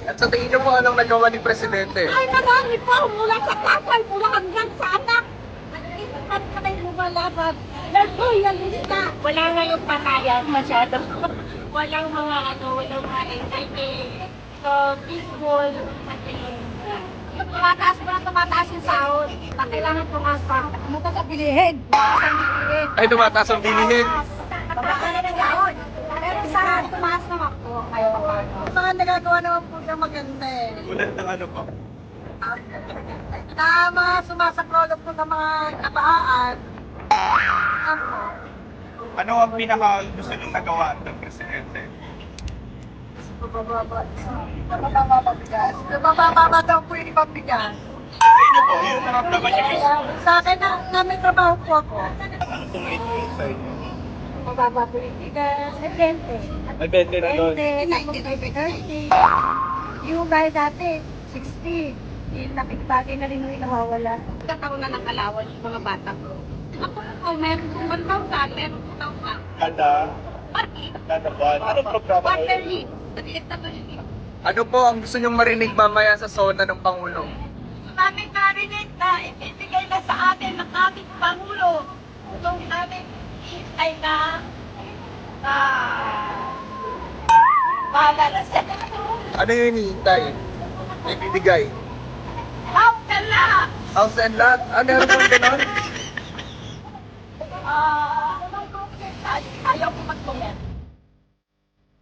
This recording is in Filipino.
At sa tingin niyo po, anong nagawa ni Presidente? Ay, marami pa. Mula sa tatay, mula hanggang sa anak. Nag-iipan kami lumalaban. Nag-loyalista. Wala nga yung patayan masyado. Walang mga walang mga entertainment. So, peaceful. Tumataas pa na tumataas yung sahod. Na kailangan tumaas pa. Ano ka sa bilihin? Ay, tumataas ang bilihin. Babaan na ng sahod. Pero sa tumaas naman po, kayo pa paano. Mga nagagawa naman po siya maganda eh. Ulat ng ano po? Na mga sumasaklolo po ng mga kabahaan. Ano ang pinaka gusto niyong nagawa ng Presidente? Mababa daw po yung ibang bigas. Sa inyo po, yung naramdaman niyo mismo. Sa akin na may trabaho po ako. Ano tunglit po sa inyo? Mababa po yung bigas. 20. May 20 na doon. 30. Yung bayad dati, 60. Yung nakikibagay na rin yung nawawala. Kataon na ng kalawan yung mga bata ko. Ako po, meron po 1,000, meron po 1,000. Kada buwan. Anong programa Quarterly. Ano po ang gusto niyong marinig mamaya sa SONA ng Pangulo? Namin narinig na ibibigay na sa atin ng aming Pangulo itong aming hintay na bahala na siya. Ano yung hinihintay? Ibibigay? House and lot! House and lot? Ah, meron po gano'n? Ayaw ko mag-comment.